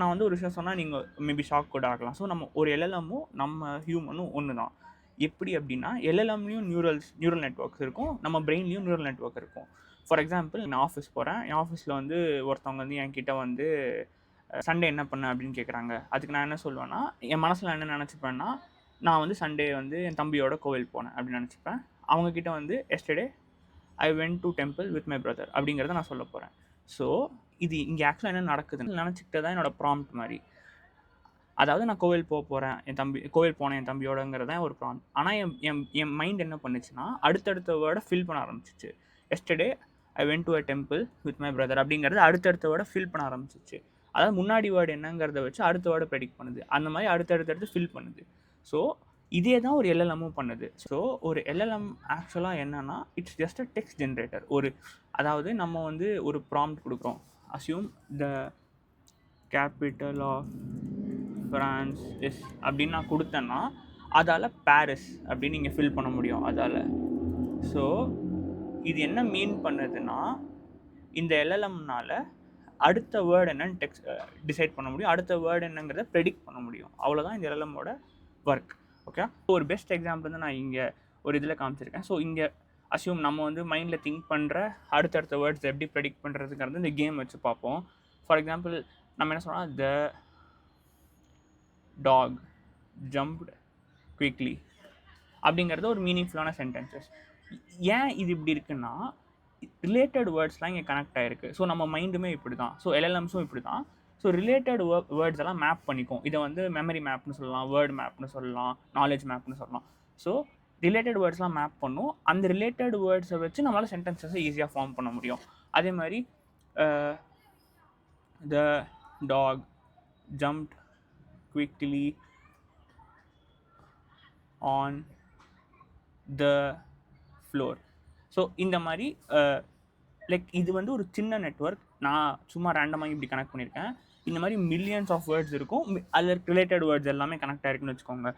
நான் வந்து ஒரு விஷயம் சொன்னால் நீங்கள் மேபி ஷாக் கூட ஆகலாம். ஸோ நம்ம ஒரு எல்எல்எம்மும் நம்ம ஹியூமனும் ஒன்று தான். எப்படி அப்படின்னா எல்எல்எம்லேயும் நியூரல் நெட்வொர்க்ஸ் இருக்கும், நம்ம பிரெயின்லேயும் நியூரல் நெட்வொர்க் இருக்கும். ஃபார் எக்ஸாம்பிள் நான் ஆஃபீஸ் போகிறேன், என் ஆஃபீஸில் வந்து ஒருத்தவங்க வந்து என்கிட்ட வந்து சண்டே என்ன பண்ண அப்படின்னு கேட்குறாங்க. அதுக்கு நான் என்ன சொல்லுவேன்னா, என் மனசில் என்ன நினச்சிப்பேன்னா, நான் வந்து சண்டே வந்து என் தம்பியோட கோவில் போனேன் அப்படின்னு நினச்சிப்பேன். அவங்கக்கிட்ட வந்து yesterday I went to temple with my brother அப்படிங்கிறத நான் சொல்ல போகிறேன். ஸோ இது இங்கே ஆக்சுவலாக என்ன நடக்குதுன்னு நினச்சிக்கிட்டே தான் என்னோடய ப்ராம்ப்ட் மாதிரி. அதாவது நான் கோவில் போகிறேன், கோவில் போனேன் என் தம்பியோடங்கிறது தான் ஒரு ப்ராம்ப்ட். ஆனால் என் மைண்ட் என்ன பண்ணுச்சுன்னா, அடுத்தடுத்த வேர்டை ஃபில் பண்ண ஆரம்பிச்சிச்சு. Yesterday I went to a temple with my brother அப்படிங்கிறது அடுத்தடுத்த வேர்டை ஃபில் பண்ண ஆரம்பிச்சிச்சு. அதாவது முன்னாடி வேர்டு என்னங்கிறத வச்சு அடுத்த வேர்டை ப்ரெடிக்ட் பண்ணுது. அந்த மாதிரி அடுத்தடுத்து ஃபில் பண்ணுது. ஸோ இதே தான் ஒரு எல்எல்எம்மும் பண்ணுது. ஸோ ஒரு எல்எல்எம் ஆக்சுவலாக என்னன்னா, it's just a text generator. அதாவது நம்ம வந்து ஒரு ப்ராம்ப்ட் கொடுக்குறோம். Assume the capital of France is அப்படின்னு நான் கொடுத்தேன்னா, அதால் பாரிஸ் அப்படின்னு நீங்கள் ஃபில் பண்ண முடியும் அதால். ஸோ இது என்ன மீன் பண்ணுதுன்னா, இந்த எல்எல்எம்னால் அடுத்த வேர்டு என்னன்னு டிசைட் பண்ண முடியும், அடுத்த வேர்டு என்னங்கிறத ப்ரெடிக்ட் பண்ண முடியும். அவ்வளோதான் இந்த எல்எல்எம்மோட ஒர்க். ஓகே, ஒரு பெஸ்ட் எக்ஸாம்பிள் வந்து நான் இங்கே ஒரு இதில் காமிச்சிருக்கேன். ஸோ இங்கே அஸ்யூம் நம்ம வந்து மைண்டில் திங்க் பண்ணுற அடுத்தடுத்த வேர்ட்ஸ் எப்படி ப்ரெடிக்ட் பண்ணுறதுங்கிறது இந்த கேம் வச்சு பார்ப்போம். ஃபார் எக்ஸாம்பிள் நம்ம என்ன சொன்னால், த டாக் ஜம்ப்ட் குவிக்லி அப்படிங்கிறது ஒரு மீனிங்ஃபுல்லான சென்டென்சஸ். ஏன் இது இப்படி இருக்குன்னா, ரிலேட்டட் வேர்ட்ஸ்லாம் இங்கே கனெக்ட் ஆகிருக்கு. ஸோ நம்ம மைண்டுமே இப்படி தான், ஸோ எல்எல்எம்ஸும் இப்படி தான். ஸோ ரிலேட்டட் வேர்ட்ஸ் எல்லாம் மேப் பண்ணிக்கும். இதை வந்து மெமரி மேப்னு சொல்லலாம், வேர்ட் மேப்னு சொல்லலாம், நாலேஜ் மேப்னு சொல்லலாம். ஸோ ரிலேட்டட் வேர்ட்ஸ்லாம் மேப் பண்ணும். அந்த ரிலேட்டட் வேர்ட்ஸை வச்சு நம்மளால் சென்டென்சஸை ஈஸியாக ஃபார்ம் பண்ண முடியும். அதே மாதிரி the dog jumped quickly on the floor. So இந்த மாதிரி லைக் இது வந்து ஒரு சின்ன நெட்வொர்க். நான் சும்மா ரேண்டமாக இப்படி கனெக்ட் பண்ணியிருக்கேன். இந்த மாதிரி மில்லியன்ஸ் ஆஃப் வேர்ட்ஸ் இருக்கும், அதில் ரிலேட்டட் வேர்ட்ஸ் எல்லாமே கனெக்ட் ஆகிருக்குன்னு வச்சுக்கோங்க.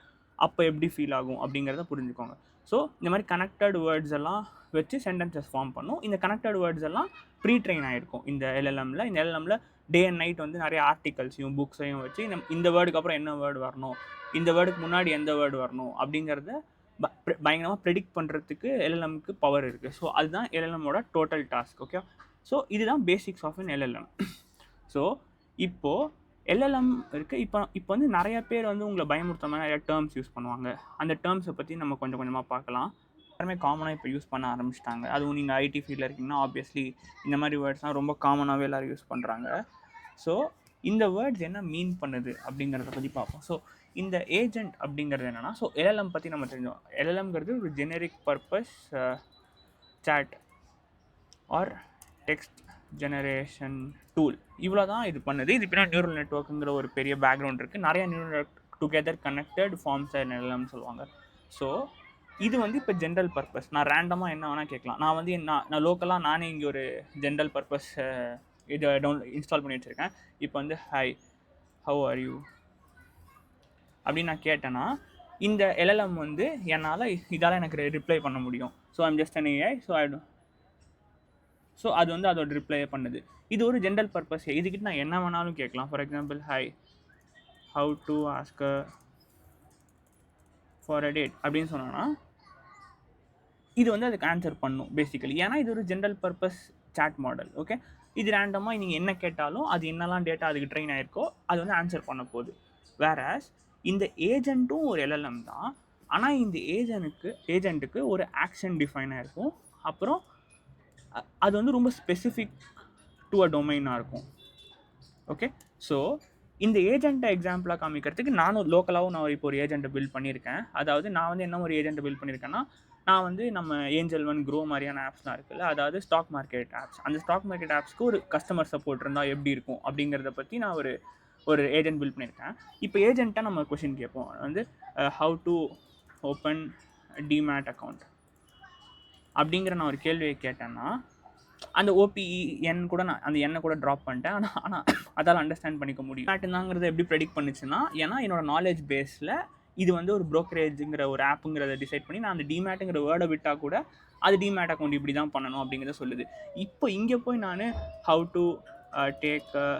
அப்போ எப்படி ஃபீல் ஆகும் அப்படிங்கிறத புரிஞ்சுக்கோங்க. ஸோ இந்த மாதிரி கனெக்டட் வேர்ட்ஸ் எல்லாம் வச்சு சென்டென்சஸ் ஃபார்ம் பண்ணும். இந்த கனெக்டட் வேர்ட்ஸ் எல்லாம் ப்ரீ ட்ரெயின் ஆகிருக்கும் இந்த எல்எல்எம்மில். இந்த எல்எல்எம்மில் டே அண்ட் நைட் வந்து நிறைய ஆர்டிகல்ஸையும் புக்ஸையும் வச்சு இந்த வேர்டுக்கு அப்புறம் என்ன வேர்டு வரணும், இந்த வேர்டுக்கு முன்னாடி எந்த வேர்டு வரணும் அப்படிங்கிறத பயங்கரமாக ப்ரெடிக்ட் பண்ணுறதுக்கு எல்எல்எம்க்கு பவர் இருக்குது. ஸோ அதுதான் எல்எல்எம்மோட டோட்டல் டாஸ்க். ஓகே, ஸோ இதுதான் basics of an LLM. So இப்போது எல்எல்எம் இருக்குது. இப்போ வந்து நிறைய பேர் வந்து உங்களை பயமுறுத்த மாதிரி நிறைய டேர்ம்ஸ் யூஸ் பண்ணுவாங்க. அந்த டேர்ம்ஸை பற்றி நம்ம கொஞ்சம் கொஞ்சமாக பார்க்கலாம். எல்லாருமே காமனாக இப்போ யூஸ் பண்ண ஆரம்பிச்சிட்டாங்க. அதுவும் நீங்கள் ஐடி ஃபீல்டில் இருக்கீங்கன்னா ஆப்வியஸ்லி இந்த மாதிரி வேர்ட்ஸ்லாம் ரொம்ப காமனாகவே எல்லோரும் யூஸ் பண்ணுறாங்க. ஸோ இந்த வேர்ட்ஸ் என்ன மீன் பண்ணுது அப்படிங்கிறத பற்றி பார்ப்போம். ஸோ இந்த ஏஜென்ட் அப்படிங்கிறது என்னென்னா, ஸோ எல்எல்எம் பற்றி நம்ம தெரிஞ்சோம். எல்எல்எம்ங்கிறது ஒரு generic purpose chat or text generation tool. இவ்வளோ தான் இது பண்ணுது. இது பின்னாடி நியூரல் நெட்வொர்க்குங்கிற ஒரு பெரிய பேக்ரவுண்ட் இருக்குது. நிறைய neural network together connected forms எல்எல்எம்னு சொல்லுவாங்க. ஸோ இது வந்து இப்போ ஜென்ரல் பர்பஸ். நான் ரேண்டமாக என்ன வேணால் கேட்கலாம். நான் வந்து நான் லோக்கலாக நானே இங்கே ஒரு ஜென்ரல் பர்பஸ் இதை இன்ஸ்டால் பண்ணி வச்சுருக்கேன். இப்போ வந்து ஹாய் ஹவ் ஆர் யூ அப்படின்னு நான் கேட்டேன்னா, இந்த எல்எல்எம் வந்து என்னால் இதால் எனக்கு ரிப்ளை பண்ண முடியும். So I'm just an AI. So அது வந்து அதோட ரிப்ளையே பண்ணுது. இது ஒரு ஜென்ரல் பர்பஸ். இதுக்கிட்ட நான் என்ன வேணாலும் கேட்கலாம். For example hi how to ask for a date அப்படின்னு சொன்னோன்னா இது வந்து அதுக்கு ஆன்சர் பண்ணும் பேசிக்கலி. ஏன்னா இது ஒரு general purpose chat model. Okay, இது ரேண்டமாக நீங்கள் என்ன கேட்டாலும் அது என்னெல்லாம் டேட்டா அதுக்கு ட்ரெயின் ஆகிருக்கோ அது வந்து ஆன்சர் பண்ண போகுது. வேறஸ் இந்த ஏஜென்ட்டும் ஒரு எல்எல்எம் தான். ஆனால் இந்த ஏஜென்ட்டுக்கு ஒரு ஆக்ஷன் டிஃபைனாக இருக்கும். அப்புறம் அது வந்து ரொம்ப ஸ்பெசிஃபிக் டு அ டொமைனாக இருக்கும். ஓகே, ஸோ இந்த ஏஜென்ட்டை எக்ஸாம்பிளாக காமிக்கிறதுக்கு நானும் லோக்கலாகவும் நான் இப்போ ஒரு ஏஜென்ட்டை பில்ட் பண்ணியிருக்கேன். அதாவது நான் வந்து என்ன ஒரு ஏஜென்ட்டை பில்ட் பண்ணியிருக்கேன்னா, நான் வந்து நம்ம ஏஞ்சல் ஒன் க்ரோ மாதிரியான ஆப்ஸ்லாம் இருக்குல்ல, அதாவது ஸ்டாக் மார்க்கெட் ஆப்ஸ். அந்த ஸ்டாக் மார்க்கெட் ஆப்ஸ்க்கு ஒரு கஸ்டமர் சப்போர்ட் இருந்தால் எப்படி இருக்கும் அப்படிங்கிறத பற்றி நான் ஒரு ஏஜென்ட் பில்ட் பண்ணியிருக்கேன். இப்போ ஏஜென்ட்டாக நம்ம கொஷின் கேட்போம். வந்து how to open demat account அப்படிங்கிற நான் ஒரு கேள்வியை கேட்டேன்னா, அந்த ஓபிஇஎன் கூட நான் அந்த எண்ணை கூட ட்ராப் பண்ணிட்டேன். ஆனால் அதால் அண்டர்ஸ்டாண்ட் பண்ணிக்க முடியும். டிமேட்டுங்கிறத எப்படி ப்ரெடிக்ட் பண்ணிச்சுன்னா, ஏன்னா என்னோடய நாலேஜ் பேஸில் இது வந்து ஒரு ப்ரோக்கரேஜுங்கிற ஒரு ஆப்புங்கிறத டிசைட் பண்ணி நான் அந்த டிமேட்டுங்கிற வேர்டை விட்டால் கூட அது டிமேட் அக்கௌண்ட் இப்படி தான் பண்ணணும் அப்படிங்கிறத சொல்லுது. இப்போ இங்கே போய் நான் how to take a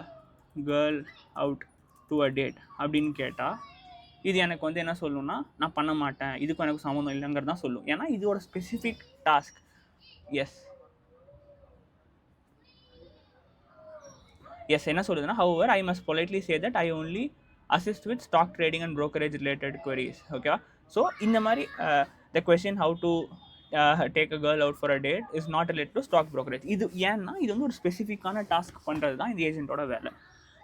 girl out to a date அப்படின்னு கேட்டால் இது எனக்கு வந்து என்ன சொல்லணும்னா நான் பண்ண மாட்டேன், இதுக்கும் எனக்கு சம்மந்தம் இல்லைங்கிறது தான் சொல்லும். ஏன்னா இதோட ஸ்பெசிஃபிக் டாஸ்க். எஸ் என்ன சொல்லுதுன்னா, however I must politely say that I only assist with stock trading and brokerage related queries. ஓகேவா? ஸோ இந்த மாதிரி the question how to take a girl out for a date is not related to stock brokerage. இது ஏன்னா இது வந்து ஒரு ஸ்பெசிஃபிக்கான task பண்ணுறது தான் இந்த ஏஜென்ட்டோட வேலை.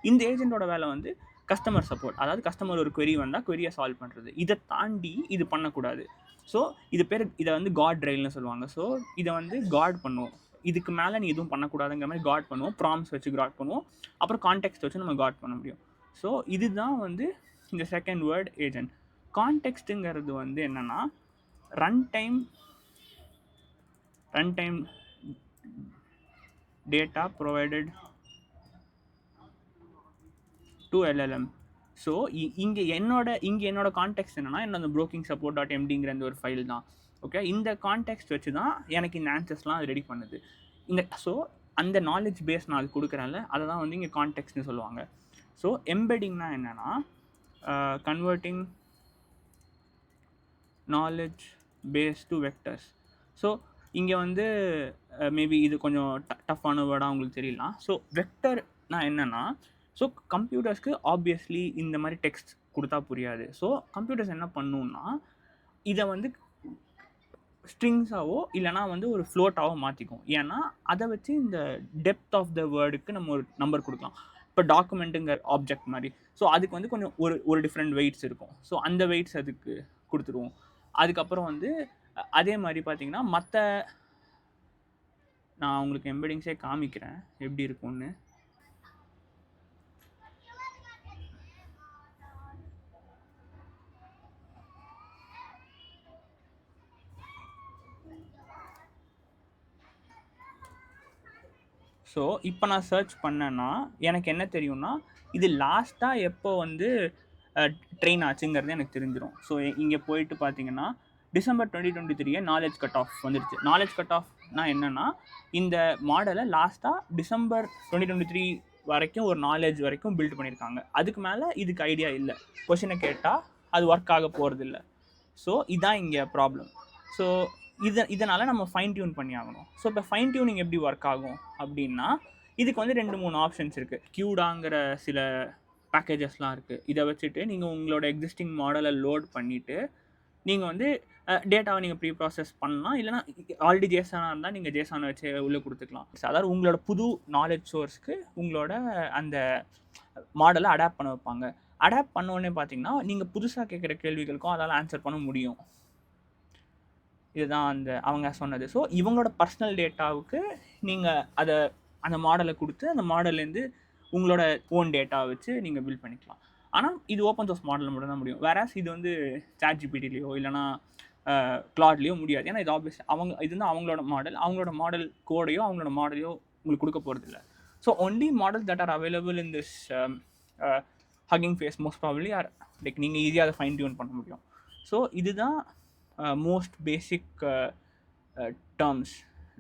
இந்த ஏஜென்ட்டோட வேலை வந்து கஸ்டமர் சப்போர்ட், அதாவது கஸ்டமர் ஒரு query வந்தால் queryயை சால்வ் பண்ணுறது. இதை தாண்டி இது பண்ணக்கூடாது. ஸோ இதை வந்து காட் ரெயில்னு சொல்லுவாங்க. ஸோ இதை வந்து காட் பண்ணுவோம். இதுக்கு மேலே நீ எதுவும் பண்ணக்கூடாதுங்கிற மாதிரி காட் பண்ணுவோம். ப்ராம்ஸ் வச்சு காட் பண்ணுவோம். அப்புறம் கான்டெக்ஸ்ட் வச்சு நம்ம காட் பண்ண முடியும். ஸோ இதுதான் வந்து இந்த செகண்ட் வேர்ட் ஏஜென்ட். கான்டெக்ஸ்ட்டுங்கிறது வந்து என்னென்னா run time data provided to LLM. So இங்கே என்னோட கான்டெக்ஸ்ட் என்னென்னா என்னோட ப்ரோக்கிங் சப்போர்ட் டாட் எம்டிங்கிற அந்த ஒரு ஃபைல் தான். ஓகே, இந்த கான்டெக்ஸ்ட் வச்சு தான் எனக்கு இந்த ஆன்சர்ஸ்லாம் அது ரெடி பண்ணுது. ஸோ அந்த நாலேஜ் பேஸ் நான் அது கொடுக்குறேன்ல, அதை தான் வந்து இங்கே கான்டெக்ஸ்ட்னு சொல்லுவாங்க. ஸோ எம்பெடிங்னா என்னென்னா converting knowledge base to vectors. So இங்கே வந்து மேபி இது கொஞ்சம் டஃப்பான வேர்டாக உங்களுக்கு தெரியலாம். ஸோ வெக்டர்னா என்னென்னா, ஸோ கம்ப்யூட்டர்ஸ்க்கு ஆப்வியஸ்லி இந்த மாதிரி டெக்ஸ்ட் கொடுத்தா புரியாது. ஸோ கம்ப்யூட்டர்ஸ் என்ன பண்ணுன்னா இதை வந்து ஸ்ட்ரிங்ஸாவோ இல்லைனா வந்து ஒரு ஃப்ளோட்டாவோ மாற்றிக்கும். ஏன்னா அதை வச்சு இந்த டெப்த் ஆஃப் த வேர்டுக்கு நம்ம ஒரு நம்பர் கொடுக்கலாம். இப்போ டாக்குமெண்ட்டுங்கிற ஆப்ஜெக்ட் மாதிரி. ஸோ அதுக்கு வந்து கொஞ்சம் ஒரு டிஃப்ரெண்ட் வெயிட்ஸ் இருக்கும். ஸோ அந்த வெயிட்ஸ் அதுக்கு கொடுத்துருவோம். அதுக்கப்புறம் வந்து அதே மாதிரி பார்த்தீங்கன்னா நான் உங்களுக்கு எம்பெடிங்ஸே காமிக்கிறேன் எப்படி இருக்கும்னு. ஸோ இப்போ நான் சர்ச் பண்ணேன்னா எனக்கு என்ன தெரியும்னா இது லாஸ்ட்டாக எப்போ வந்து ட்ரெயின் ஆச்சுங்கிறது எனக்கு தெரிஞ்சிடும். ஸோ இங்கே போயிட்டு பார்த்தீங்கன்னா டிசம்பர் 2023 நாலேஜ் கட் ஆஃப் வந்துடுச்சு. நாலேஜ் கட் ஆஃப்னா என்னென்னா இந்த மாடலை லாஸ்ட்டாக டிசம்பர் 2023 வரைக்கும் ஒரு நாலேஜ் வரைக்கும் பில்ட் பண்ணியிருக்காங்க. அதுக்கு மேலே இதுக்கு ஐடியா இல்லை. கொஷினை கேட்டால் அது ஒர்க் ஆக போகிறது இல்லை. ஸோ இதுதான் இங்கே ப்ராப்ளம். ஸோ இதனால் நம்ம ஃபைன் டியூன் பண்ணி ஆகணும். ஸோ இப்போ ஃபைன் டியூனிங் எப்படி ஒர்க் ஆகும் அப்படின்னா இதுக்கு வந்து 2-3 ஆப்ஷன்ஸ் இருக்குது. கியூடாங்கிற சில பேக்கேஜஸ்லாம் இருக்குது. இதை வச்சுட்டு நீங்கள் உங்களோட எக்ஸிஸ்டிங் மாடலை லோட் பண்ணிவிட்டு நீங்கள் வந்து டேட்டாவை நீங்கள் ப்ரீ ப்ராசஸ் பண்ணலாம். இல்லைனா ஆல்ரெடி ஜேசானாக இருந்தால் நீங்கள் ஜேசானை வச்சு உள்ளே கொடுத்துக்கலாம். அதாவது உங்களோட புது நாலேஜ் சோர்ஸ்க்கு உங்களோட அந்த மாடலை அடாப்ட் பண்ண வைப்பாங்க. அடாப்ட் பண்ணோடனே பார்த்தீங்கன்னா நீங்கள் புதுசாக கேட்குற கேள்விகளுக்கும் அதால் ஆன்சர் பண்ண முடியும். இதுதான் அவங்க சொன்னது. ஸோ இவங்களோட பர்சனல் டேட்டாவுக்கு நீங்கள் அந்த மாடலை கொடுத்து அந்த மாடல்லேருந்து உங்களோட ஓன் டேட்டாவை வச்சு நீங்கள் பில்ட் பண்ணிக்கலாம். ஆனால் இது ஓப்பன் சோர்ஸ் மாடலில் மட்டும் தான் முடியும். வேறாஸ் இது வந்து ChatGPTலையோ இல்லைனா கிளாட்லேயோ முடியாது. ஏன்னா இது ஆப்வியஸ் இது வந்து அவங்களோட மாடல் கோடையோ அவங்களோட மாடலையோ உங்களுக்கு கொடுக்க போகிறதில்ல. So only model that are available in this Hugging Face most probably or like நீங்கள் ஈஸியாக அதை ஃபைன் டியூன் பண்ண முடியும். ஸோ இதுதான் மோஸ்ட் பேசிக் டேர்ம்ஸ்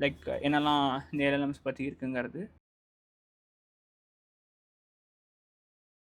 லைக் என்னெல்லாம் இந்த LLMs பற்றி இருக்குங்கிறது.